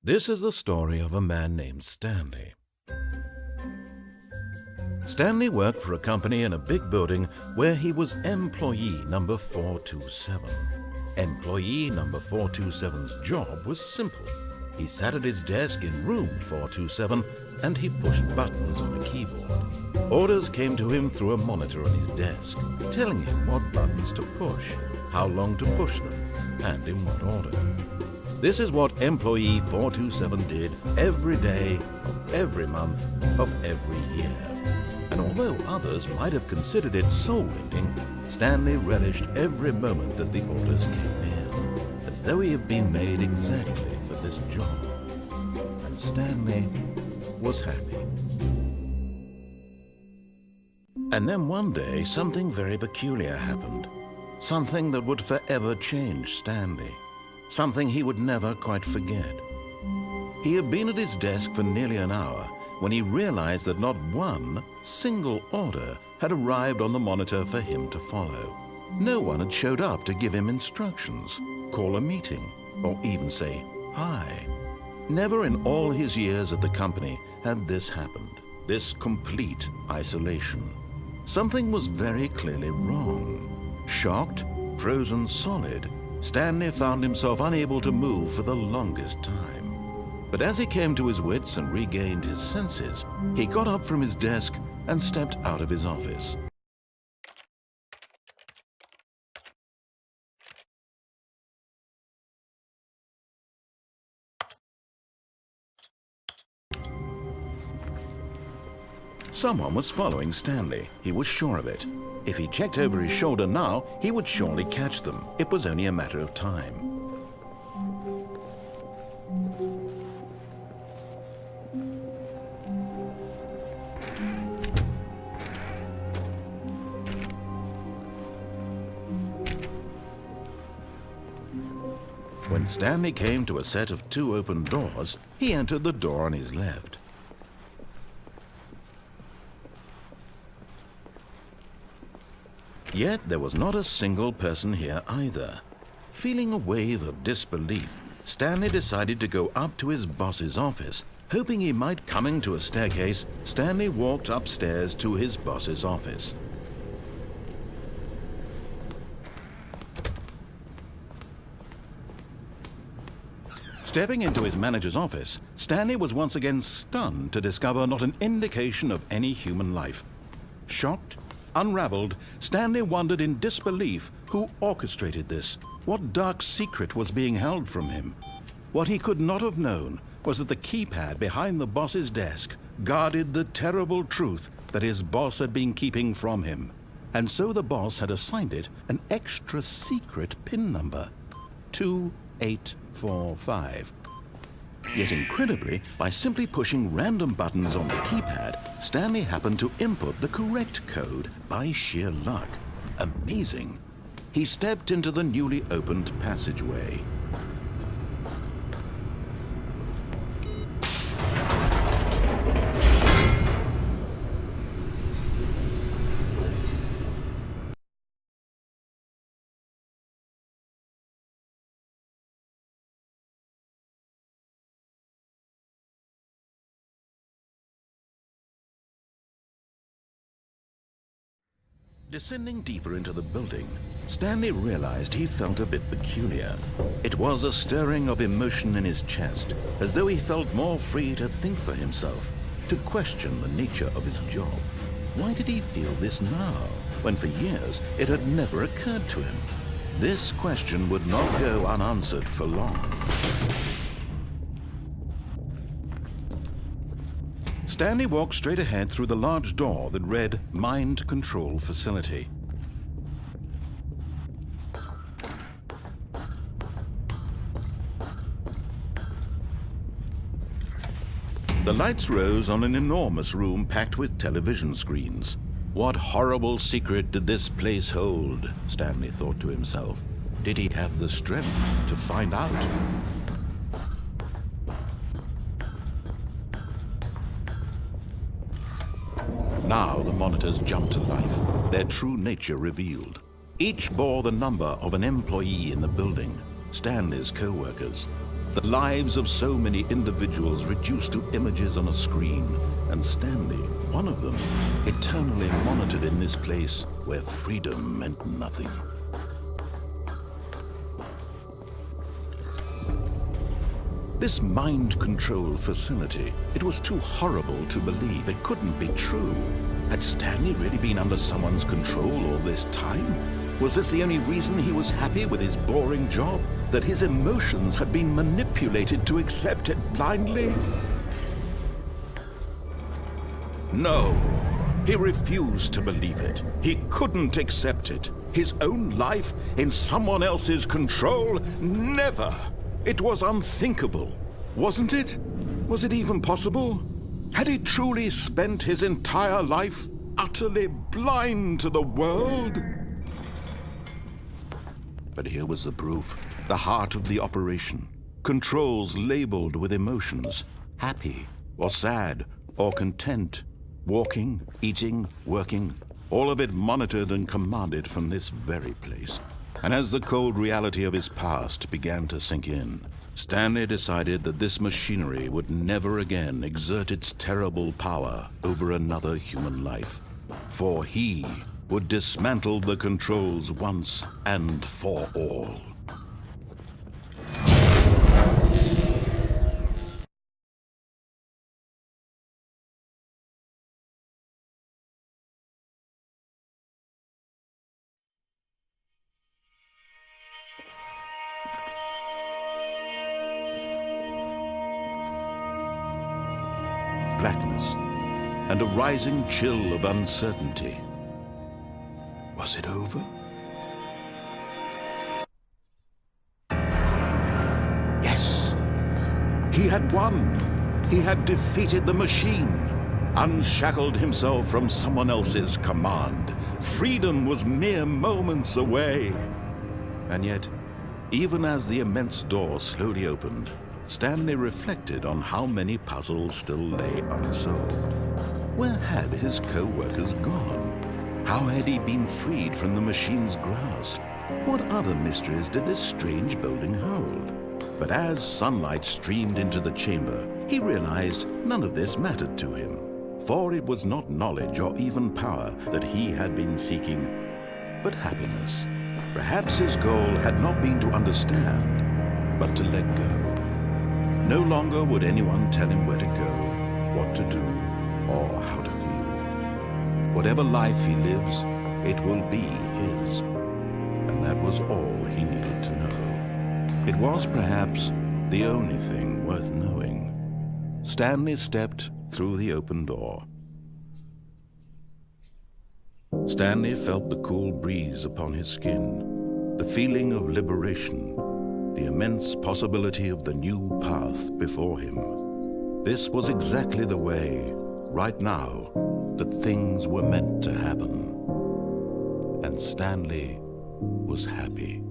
This is the story of a man named Stanley. Stanley worked for a company in a big building where he was employee number 427. Employee number 427's job was simple. He sat at his desk in room 427 and he pushed buttons on a keyboard. Orders came to him through a monitor on his desk, telling him what buttons to push, how long to push them, and in what order. This is what employee 427 did every day of every month of every year. And although others might have considered it soul-winning, Stanley relished every moment that the orders came in, as though he had been made exactly for this job. And Stanley was happy. And then one day, something very peculiar happened. Something that would forever change Stanley. Something he would never quite forget. He had been at his desk for nearly an hour when he realized that not one single order had arrived on the monitor for him to follow. No one had showed up to give him instructions, call a meeting, or even say hi. Never in all his years at the company had this happened, this complete isolation. Something was very clearly wrong. Shocked, frozen solid, Stanley found himself unable to move for the longest time. But as he came to his wits and regained his senses, he got up from his desk and stepped out of his office. Someone was following Stanley. He was sure of it. If he checked over his shoulder now, he would surely catch them. It was only a matter of time. When Stanley came to a set of 2 open doors, he entered the door on his left. Yet there was not a single person here either. Feeling a wave of disbelief, Stanley decided to go up to his boss's office. Hoping he might coming to a staircase, Stanley walked upstairs to his boss's office. Stepping into his manager's office, Stanley was once again stunned to discover not an indication of any human life. Shocked, unraveled, Stanley wondered in disbelief who orchestrated this, what dark secret was being held from him. What he could not have known was that the keypad behind the boss's desk guarded the terrible truth that his boss had been keeping from him. And so the boss had assigned it an extra secret PIN number, 2845. Yet incredibly, by simply pushing random buttons on the keypad, Stanley happened to input the correct code by sheer luck. Amazing. He stepped into the newly opened passageway. Descending deeper into the building, Stanley realized he felt a bit peculiar. It was a stirring of emotion in his chest, as though he felt more free to think for himself, to question the nature of his job. Why did he feel this now, when for years it had never occurred to him? This question would not go unanswered for long. Stanley walked straight ahead through the large door that read Mind Control Facility. The lights rose on an enormous room packed with television screens. What horrible secret did this place hold? Stanley thought to himself. Did he have the strength to find out? Now the monitors jumped to life, their true nature revealed. Each bore the number of an employee in the building, Stanley's co-workers. The lives of so many individuals reduced to images on a screen, and Stanley, one of them, eternally monitored in this place where freedom meant nothing. This mind control facility, it was too horrible to believe. It couldn't be true. Had Stanley really been under someone's control all this time? Was this the only reason he was happy with his boring job? That his emotions had been manipulated to accept it blindly? No, he refused to believe it. He couldn't accept it. His own life in someone else's control? Never! It was unthinkable, wasn't it? Was it even possible? Had he truly spent his entire life utterly blind to the world? But here was the proof, the heart of the operation. Controls labeled with emotions, happy or sad or content, walking, eating, working, all of it monitored and commanded from this very place. And as the cold reality of his past began to sink in, Stanley decided that this machinery would never again exert its terrible power over another human life. For he would dismantle the controls once and for all. Blackness and a rising chill of uncertainty. Was it over? Yes! He had won! He had defeated the machine, unshackled himself from someone else's command. Freedom was mere moments away. And yet, even as the immense door slowly opened, Stanley reflected on how many puzzles still lay unsolved. Where had his co-workers gone? How had he been freed from the machine's grasp? What other mysteries did this strange building hold? But as sunlight streamed into the chamber, he realized none of this mattered to him, for it was not knowledge or even power that he had been seeking, but happiness. Perhaps his goal had not been to understand, but to let go. No longer would anyone tell him where to go, what to do, or how to feel. Whatever life he lives, it will be his. And that was all he needed to know. It was perhaps the only thing worth knowing. Stanley stepped through the open door. Stanley felt the cool breeze upon his skin, the feeling of liberation, the immense possibility of the new path before him. This was exactly the way, right now, that things were meant to happen. And Stanley was happy.